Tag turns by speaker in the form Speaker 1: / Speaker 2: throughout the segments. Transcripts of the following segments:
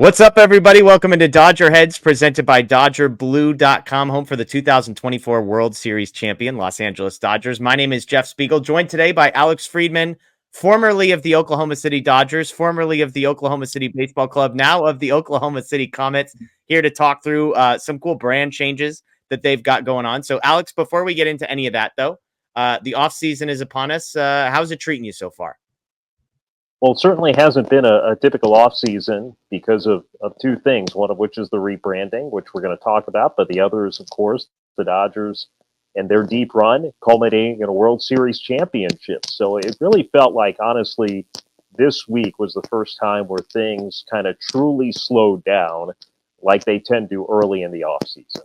Speaker 1: What's up, everybody? Welcome into Dodger Heads, presented by DodgerBlue.com, home for the 2024 World Series champion, Los Angeles Dodgers. My name is Jeff Spiegel, joined today by Alex Freedman, formerly of the Oklahoma City Dodgers, formerly of the Oklahoma City Baseball Club, now of the Oklahoma City Comets, here to talk through some cool brand changes that they've got going on. So, Alex, before we get into any of that, though, the offseason is upon us. How's it treating you so far?
Speaker 2: Well, it certainly hasn't been a typical offseason because of two things, one of which is the rebranding, which we're going to talk about, but the other is, of course, the Dodgers and their deep run culminating in a World Series championship. So it really felt like, honestly, this week was the first time where things kind of truly slowed down like they tend to early in the offseason.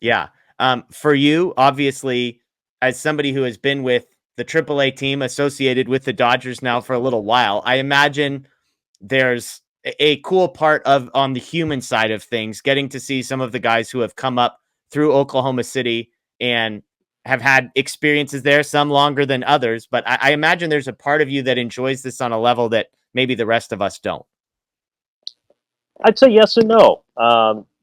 Speaker 1: Yeah. For you, obviously, as somebody who has been with the AAA team associated with the Dodgers now for a little while, I imagine there's a cool part of on the human side of things, getting to see some of the guys who have come up through Oklahoma City and have had experiences there, some longer than others. But I imagine there's a part of you that enjoys this on a level that maybe the rest of us don't.
Speaker 2: I'd say yes and no.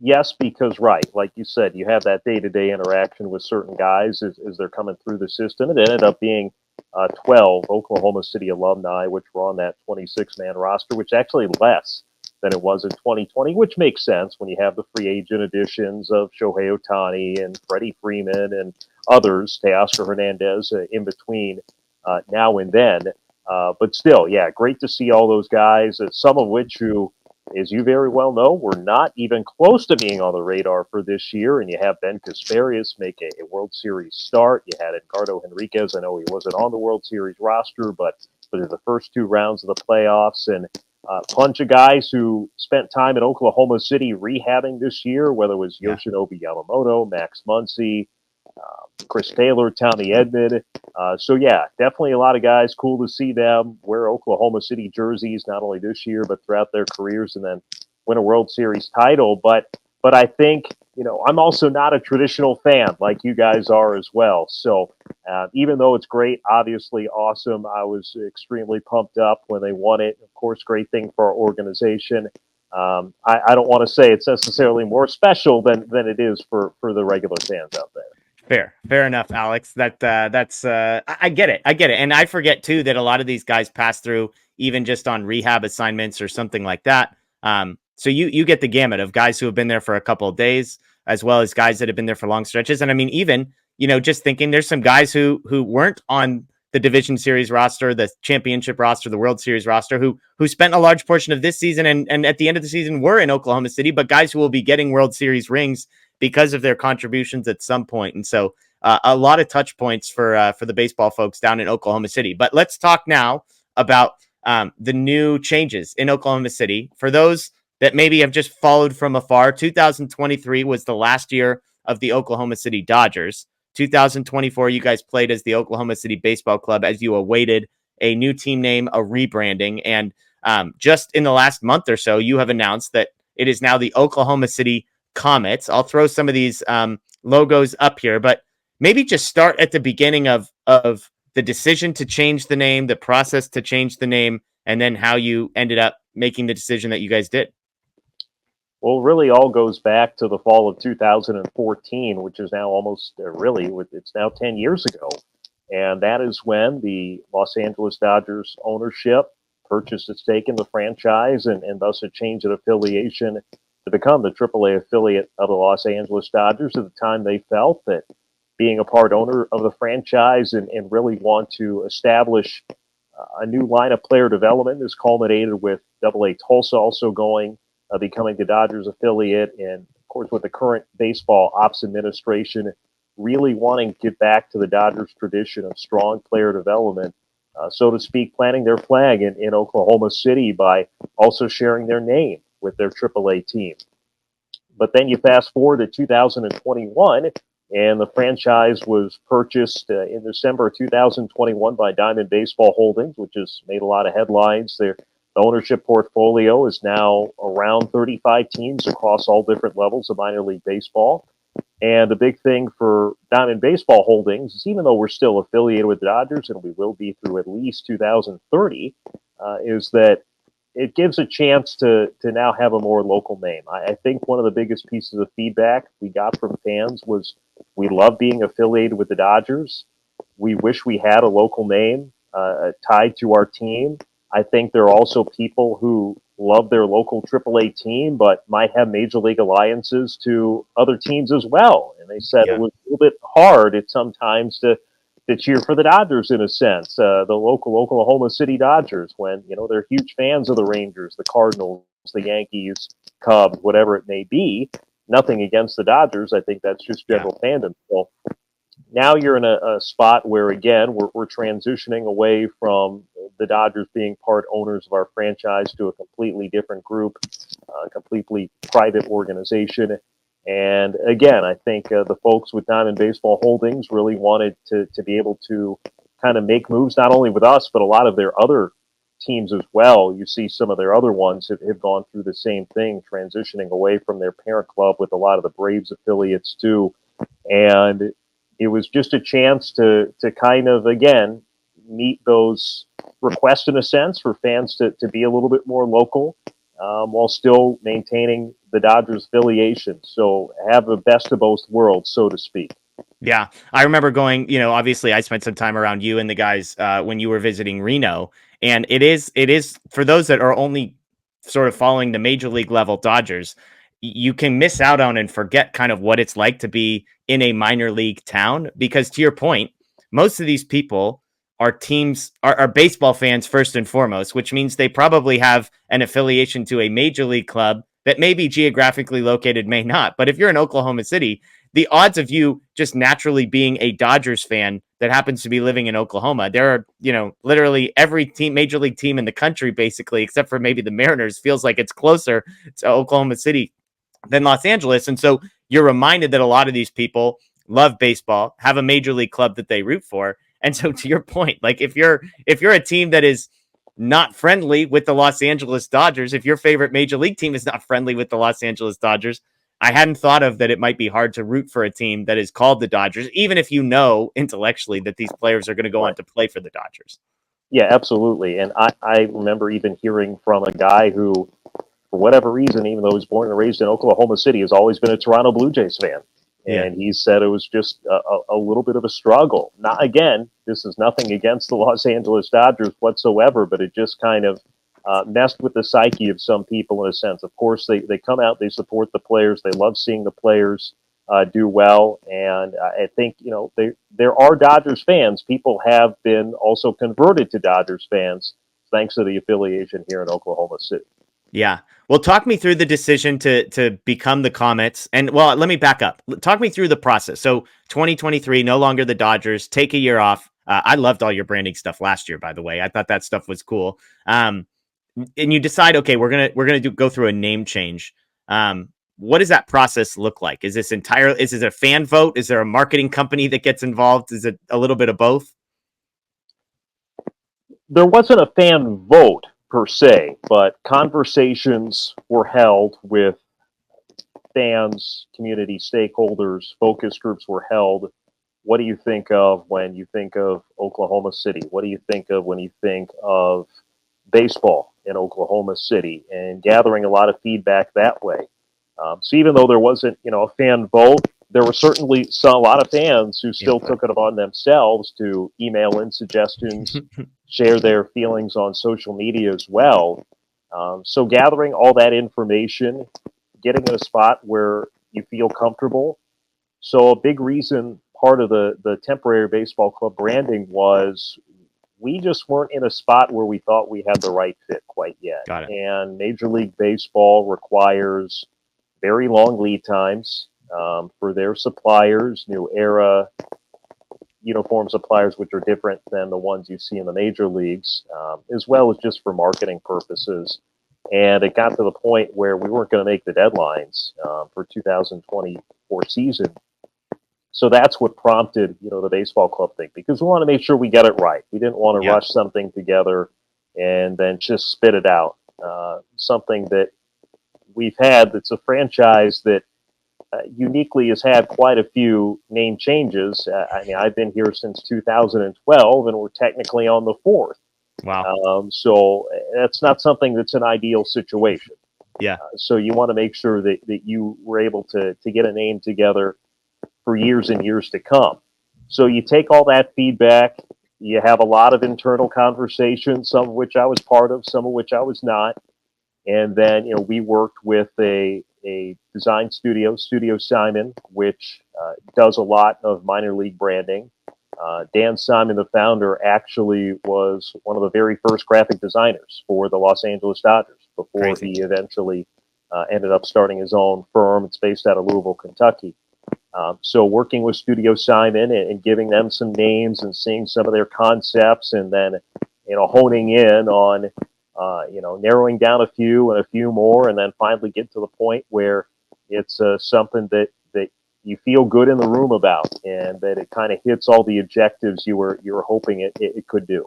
Speaker 2: Yes, because right, like you said, you have that day-to-day interaction with certain guys as they're coming through the system. It ended up being 12 Oklahoma City alumni, which were on that 26-man roster, which actually less than it was in 2020, which makes sense when you have the free agent additions of Shohei Ohtani and Freddie Freeman and others, Teoscar Hernandez in between now and then. But still, yeah, great to see all those guys, some of which who, as you very well know, we're not even close to being on the radar for this year. And you have Ben Casparius make a World Series start. You had Edgardo Henriquez. I know he wasn't on the World Series roster, but in the first two rounds of the playoffs. And a bunch of guys who spent time in Oklahoma City rehabbing this year, whether it was Yoshinobu Yamamoto, Max Muncy, Chris Taylor, Tommy Edman. So, yeah, definitely a lot of guys. Cool to see them wear Oklahoma City jerseys, not only this year, but throughout their careers, and then win a World Series title. But I think, I'm also not a traditional fan like you guys are as well. So even though it's great, obviously awesome, I was extremely pumped up when they won it. Of course, great thing for our organization. I don't want to say it's necessarily more special than it is for the regular fans out there.
Speaker 1: Fair enough, Alex. That's I get it. And I forget too that a lot of these guys pass through even just on rehab assignments or something like that. So you get the gamut of guys who have been there for a couple of days, as well as guys that have been there for long stretches. And I mean, even, just thinking there's some guys who weren't on the Division Series roster, the championship roster, the World Series roster, who spent a large portion of this season and at the end of the season were in Oklahoma City, but guys who will be getting World Series rings because of their contributions at some point. And so a lot of touch points for the baseball folks down in Oklahoma City. But let's talk now about the new changes in Oklahoma City. For those that maybe have just followed from afar, 2023 was the last year of the Oklahoma City Dodgers. 2024, you guys played as the Oklahoma City Baseball Club as you awaited a new team name, a rebranding. And just in the last month or so, you have announced that it is now the Oklahoma City Comets. I'll throw some of these logos up here, but maybe just start at the beginning of the decision to change the name, the process to change the name, and then how you ended up making the decision that you guys did.
Speaker 2: Well, really all goes back to the fall of 2014, which is now almost it's now 10 years ago. And that is when the Los Angeles Dodgers ownership purchased a stake in the franchise and thus a change of affiliation to become the AAA affiliate of the Los Angeles Dodgers. At the time, they felt that being a part owner of the franchise and really want to establish a new line of player development is culminated with AA Tulsa also becoming the Dodgers affiliate. And of course, with the current baseball ops administration really wanting to get back to the Dodgers tradition of strong player development, so to speak, planting their flag in Oklahoma City by also sharing their name with their AAA team. But then you fast forward to 2021, and the franchise was purchased in December of 2021 by Diamond Baseball Holdings, which has made a lot of headlines. The ownership portfolio is now around 35 teams across all different levels of minor league baseball. And the big thing for Diamond Baseball Holdings is, even though we're still affiliated with the Dodgers, and we will be through at least 2030, is that it gives a chance to now have a more local name. I think one of the biggest pieces of feedback we got from fans was we love being affiliated with the Dodgers. We wish we had a local name tied to our team. I think there are also people who love their local AAA team, but might have major league alliances to other teams as well. And they said it
Speaker 1: Yeah.
Speaker 2: was a little bit hard at sometimes to cheer for the Dodgers in a sense, the local Oklahoma City Dodgers, when they're huge fans of the Rangers, the Cardinals, the Yankees, Cubs, whatever it may be. Nothing against the Dodgers. I think that's just
Speaker 1: Yeah.
Speaker 2: general fandom. So now you're in a spot where again we're transitioning away from the Dodgers being part owners of our franchise to a completely different group, a completely private organization. And again, I think the folks with Diamond Baseball Holdings really wanted to be able to kind of make moves not only with us but a lot of their other teams as well. You see some of their other ones have gone through the same thing, transitioning away from their parent club with a lot of the Braves affiliates too. And it was just a chance to kind of again meet those requests in a sense for fans to be a little bit more local while still maintaining the Dodgers affiliation. So have the best of both worlds, so to speak.
Speaker 1: Yeah, I remember going. Obviously, I spent some time around you and the guys when you were visiting Reno, and it is for those that are only sort of following the major league level Dodgers. You can miss out on and forget kind of what it's like to be in a minor league town because, to your point, most of these people are baseball fans first and foremost, which means they probably have an affiliation to a major league club that may be geographically located, may not. But if you're in Oklahoma City, the odds of you just naturally being a Dodgers fan that happens to be living in Oklahoma, there are, literally every team, major league team in the country, basically, except for maybe the Mariners, feels like it's closer to Oklahoma City than Los Angeles. And so you're reminded that a lot of these people love baseball, have a major league club that they root for. And so to your point, like if you're a team that is not friendly with the Los Angeles Dodgers, if your favorite major league team is not friendly with the Los Angeles Dodgers, I hadn't thought of that it might be hard to root for a team that is called the Dodgers, even if you know intellectually that these players are going to go on
Speaker 2: Right.
Speaker 1: to play for the Dodgers.
Speaker 2: Yeah, absolutely. And I remember even hearing from a guy who, for whatever reason, even though he was born and raised in Oklahoma City, has always been a Toronto Blue Jays fan.
Speaker 1: Yeah.
Speaker 2: And he said it was just a little bit of a struggle. Not again, this is nothing against the Los Angeles Dodgers whatsoever, but it just kind of messed with the psyche of some people in a sense. Of course, they come out, they support the players, they love seeing the players do well, and I think there are Dodgers fans. People have been also converted to Dodgers fans thanks to the affiliation here in Oklahoma City.
Speaker 1: Yeah. Well, talk me through the decision to become the Comets. And well, let me back up. Talk me through the process. So 2023, no longer the Dodgers, take a year off. I loved all your branding stuff last year, by the way. I thought that stuff was cool. And you decide, okay, we're gonna go through a name change. What does that process look like? Is this a fan vote? Is there a marketing company that gets involved? Is it a little bit of both?
Speaker 2: There wasn't a fan vote per se, but conversations were held with fans, community stakeholders, focus groups were held. What do you think of when you think of Oklahoma City? What do you think of when you think of baseball in Oklahoma City? And gathering a lot of feedback that way. So even though there wasn't, a fan vote, there were certainly a lot of fans who still
Speaker 1: Input.
Speaker 2: took it upon themselves to email in suggestions, share their feelings on social media as well. So gathering all that information, getting in a spot where you feel comfortable. So a big reason, part of the temporary baseball club branding was we just weren't in a spot where we thought we had the right fit quite yet.
Speaker 1: Got it.
Speaker 2: And Major League Baseball requires very long lead times for their suppliers, New Era uniform suppliers, which are different than the ones you see in the major leagues, as well as just for marketing purposes. And it got to the point where we weren't going to make the deadlines for 2024 season. So that's what prompted, the baseball club thing, because we want to make sure we get it right. We didn't want to rush something together and then just spit it out. Something that we've had that's a franchise that uniquely has had quite a few name changes. I've been here since 2012, and we're technically on the fourth.
Speaker 1: Wow.
Speaker 2: So that's not something that's an ideal situation.
Speaker 1: Yeah.
Speaker 2: So you want to make sure that you were able to get a name together for years and years to come. So you take all that feedback. You have a lot of internal conversations, some of which I was part of, some of which I was not. And then, we worked with a design studio, Studio Simon, which does a lot of minor league branding. Dan Simon, the founder, actually was one of the very first graphic designers for the Los Angeles Dodgers before
Speaker 1: Crazy.
Speaker 2: he eventually ended up starting his own firm. It's based out of Louisville, Kentucky. So working with Studio Simon and giving them some names and seeing some of their concepts, and then honing in on narrowing down a few and a few more, and then finally get to the point where it's something that you feel good in the room about, and that it kind of hits all the objectives you were hoping it could do.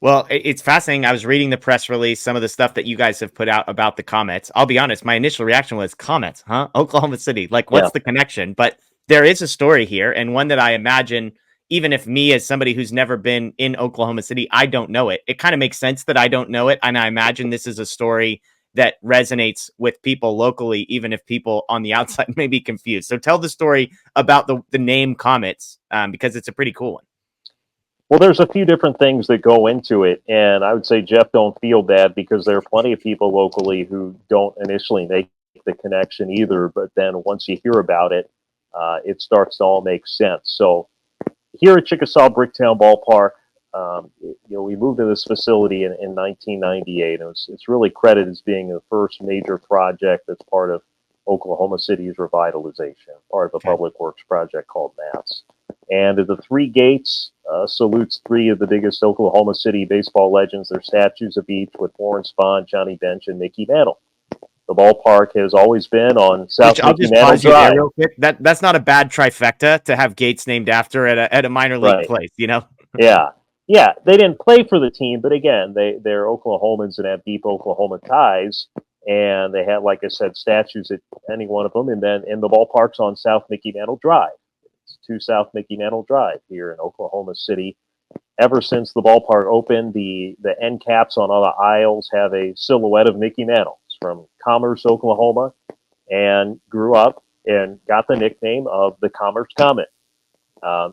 Speaker 1: Well, it's fascinating. I was reading the press release, some of the stuff that you guys have put out about the Comets. I'll be honest, my initial reaction was Comets, huh? Oklahoma City. Like,
Speaker 2: Yeah.
Speaker 1: what's the connection? But there is a story here, and one that I imagine, even if me, as somebody who's never been in Oklahoma City, I don't know it. It kind of makes sense that I don't know it. And I imagine this is a story that resonates with people locally, even if people on the outside may be confused. So tell the story about the name Comets, because it's a pretty cool one.
Speaker 2: Well, there's a few different things that go into it, and I would say, Jeff, don't feel bad, because there are plenty of people locally who don't initially make the connection either, but then once you hear about it, it starts to all make sense. So here at Chickasaw Bricktown Ballpark, we moved to this facility in 1998, and it's really credited as being the first major project that's part of Oklahoma City's revitalization, part of the public works project called MATS. And the three gates salutes three of the biggest Oklahoma City baseball legends. They're statues of each, with Warren Spahn, Johnny Bench, and Mickey Mantle. The ballpark has always been on South
Speaker 1: I'll
Speaker 2: Mickey
Speaker 1: just
Speaker 2: Mantle
Speaker 1: pause you there
Speaker 2: Drive.
Speaker 1: real quick. That's not a bad trifecta to have gates named after at a minor league
Speaker 2: Right.
Speaker 1: place,
Speaker 2: Yeah. Yeah. They didn't play for the team, but again, they're Oklahomans and have deep Oklahoma ties. And they have, like I said, statues at any one of them. And then in the ballpark's on South Mickey Mantle Drive. It's 2 South Mickey Mantle Drive here in Oklahoma City. Ever since the ballpark opened, the end caps on all the aisles have a silhouette of Mickey Mantle. It's from Commerce, Oklahoma, and grew up and got the nickname of the Commerce Comet.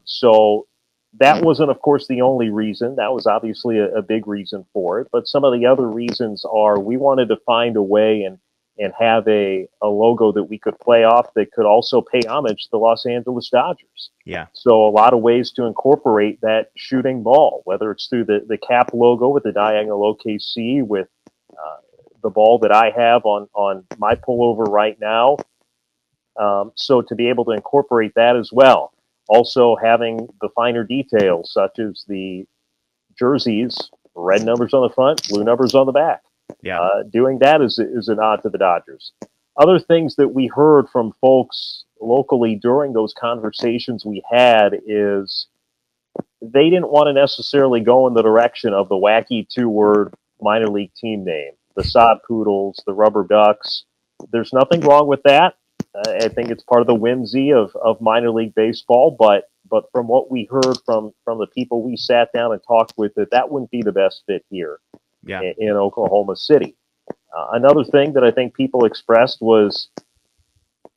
Speaker 2: So that wasn't, of course, the only reason. That was obviously a big reason for it. But some of the other reasons are, we wanted to find a way and have a logo that we could play off that could also pay homage to the Los Angeles Dodgers.
Speaker 1: Yeah.
Speaker 2: So a lot of ways to incorporate that shooting ball, whether it's through the cap logo with the diagonal OKC, with the ball that I have on my pullover right now. So to be able to incorporate that as well. Also having the finer details, such as the jerseys, red numbers on the front, blue numbers on the back.
Speaker 1: Yeah.
Speaker 2: Doing that is a nod to the Dodgers. Other things that we heard from folks locally during those conversations we had is, they didn't want to necessarily go in the direction of the wacky 2-word minor league team name, the Sod Poodles, the Rubber Ducks. There's nothing wrong with that. I think it's part of the whimsy of minor league baseball, but from what we heard from the people we sat down and talked with, that wouldn't be the best fit here.
Speaker 1: Yeah.
Speaker 2: In Oklahoma City. Another thing that I think people expressed was,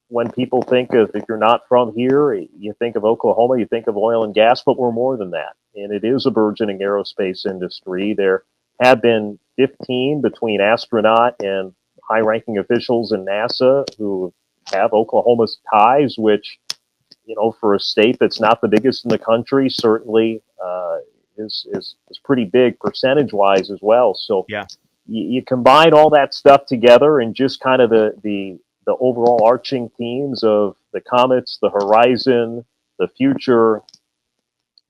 Speaker 2: when people think of, if you're not from here, you think of Oklahoma, you think of oil and gas, but we're more than that. And it is a burgeoning aerospace industry. There have been 15 between astronaut and high-ranking officials in NASA who have Oklahoma's ties, which, for a state that's not the biggest in the country, certainly is pretty big percentage-wise as well. So
Speaker 1: Yeah.
Speaker 2: you combine all that stuff together, and just kind of the overall arching themes of the Comets, the horizon, the future,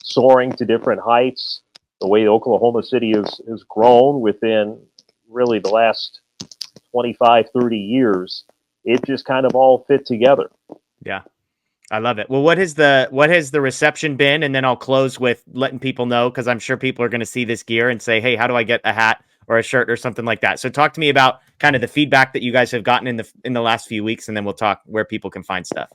Speaker 2: soaring to different heights, the way Oklahoma City has grown within really the last 25, 30 years, it just kind of all fit together.
Speaker 1: Yeah. I love it. Well, what has the reception been? And then I'll close with letting people know, because I'm sure people are going to see this gear and say, hey, how do I get a hat or a shirt or something like that? So talk to me about kind of the feedback that you guys have gotten in the last few weeks, and then we'll talk where people can find stuff.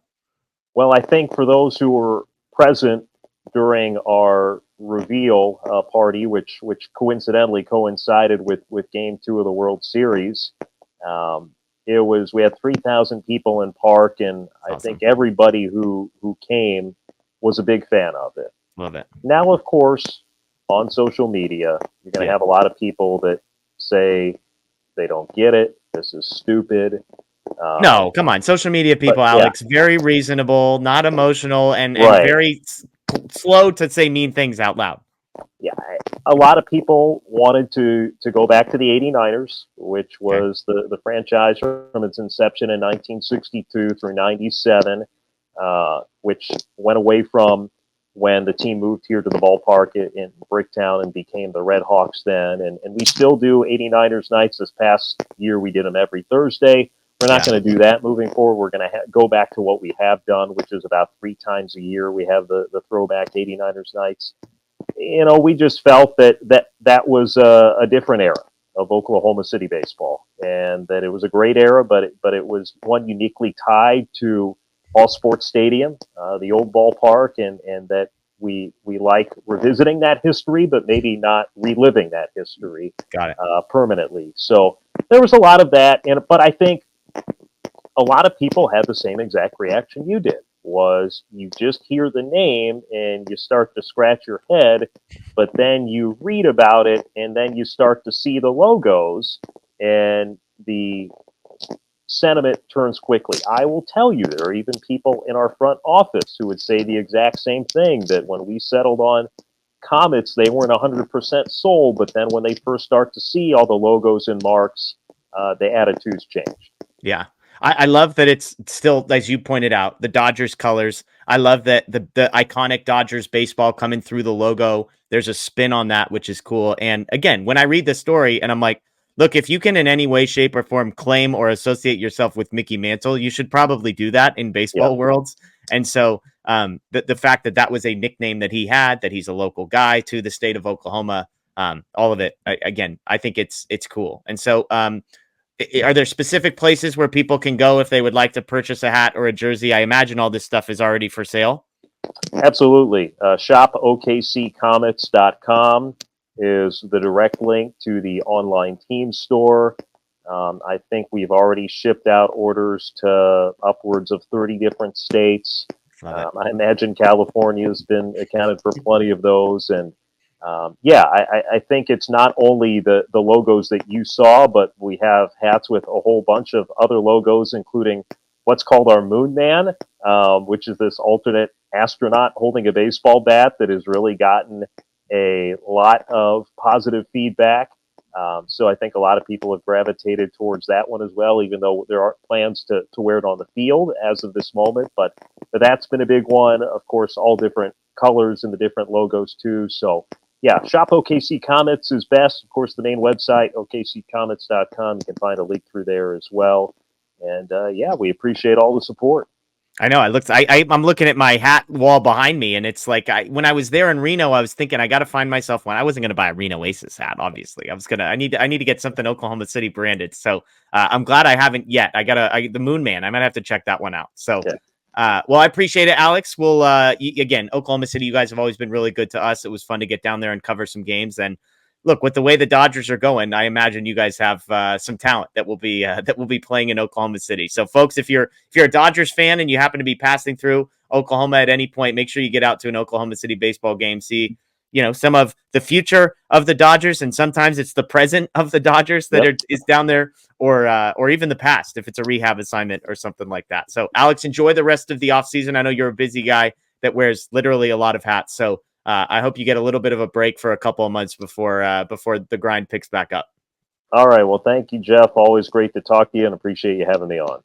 Speaker 2: Well, I think for those who were present during our reveal party, which coincidentally coincided with Game 2 of the World Series. We had 3,000 people in park, and I
Speaker 1: Awesome.
Speaker 2: think everybody who came was a big fan of it.
Speaker 1: Love it.
Speaker 2: Now, of course, on social media, you're going to have a lot of people that say they don't get it. This is stupid.
Speaker 1: No, come on. Social media people, Alex, very reasonable, not emotional, and very slow to say mean things out loud.
Speaker 2: Yeah, a lot of people wanted to go back to the 89ers, which was the franchise from its inception in 1962 through 97, which went away from when the team moved here to the ballpark in Bricktown and became the Red Hawks then. And we still do 89ers nights. This past year, we did them every Thursday. We're not going to do that moving forward. We're going to go back to what we have done, which is about 3 times a year. We have the throwback 89ers nights. You know, we just felt that was a different era of Oklahoma City baseball, and that it was a great era, but it was one uniquely tied to All Sports Stadium, the old ballpark, and that we like revisiting that history, but maybe not reliving that history permanently. So there was a lot of that, but I think a lot of people had the same exact reaction you did. Was you just hear the name and you start to scratch your head, but then you read about it and then you start to see the logos and the sentiment turns quickly. I will tell you, there are even people in our front office who would say the exact same thing, that when we settled on Comets, they weren't 100% sold, but then when they first start to see all the logos and marks, the attitudes changed.
Speaker 1: Yeah. I love that it's still, as you pointed out, the Dodgers colors. I love that the iconic Dodgers baseball coming through the logo. There's a spin on that, which is cool. And again, when I read the story and I'm like, look, if you can in any way, shape, or form claim or associate yourself with Mickey Mantle, you should probably do that in baseball worlds. And so the fact that that was a nickname that he had, that he's a local guy to the state of Oklahoma, all of it, again, I think it's cool. And so are there specific places where people can go if they would like to purchase a hat or a jersey? I imagine all this stuff is already for sale.
Speaker 2: Absolutely. Shop OKCComets.com is the direct link to the online team store. I think we've already shipped out orders to upwards of 30 different states. I imagine California has been accounted for plenty of those. And I think it's not only the logos that you saw, but we have hats with a whole bunch of other logos, including what's called our Moon Man, which is this alternate astronaut holding a baseball bat that has really gotten a lot of positive feedback. So I think a lot of people have gravitated towards that one as well, even though there aren't plans to wear it on the field as of this moment. But that's been a big one. Of course, all different colors and the different logos too. So yeah, shop OKC Comets is best. Of course, the main website, OKCComets.com. You can find a link through there as well. And we appreciate all the support.
Speaker 1: I know. I'm looking at my hat wall behind me, and it's like when I was there in Reno, I was thinking I got to find myself one. I wasn't going to buy a Reno Aces hat, obviously. I need to get something Oklahoma City branded. So I'm glad I haven't yet. The Moon Man. I might have to check that one out. So, well, I appreciate it, Alex. We'll again, Oklahoma City. You guys have always been really good to us. It was fun to get down there and cover some games. And look, with the way the Dodgers are going, I imagine you guys have some talent that will be playing in Oklahoma City. So, folks, if you're a Dodgers fan and you happen to be passing through Oklahoma at any point, make sure you get out to an Oklahoma City baseball game. See, some of the future of the Dodgers, and sometimes it's the present of the Dodgers that is down there, or even the past if it's a rehab assignment or something like that. So, Alex, enjoy the rest of the offseason. I know you're a busy guy that wears literally a lot of hats. So, I hope you get a little bit of a break for a couple of months before the grind picks back up.
Speaker 2: All right. Well, thank you, Jeff. Always great to talk to you, and appreciate you having me on.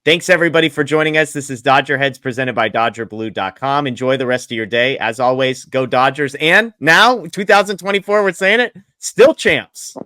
Speaker 1: Thanks, everybody, for joining us. This is Dodger Heads presented by DodgerBlue.com. Enjoy the rest of your day. As always, go Dodgers. And now, 2024, we're saying it, still champs.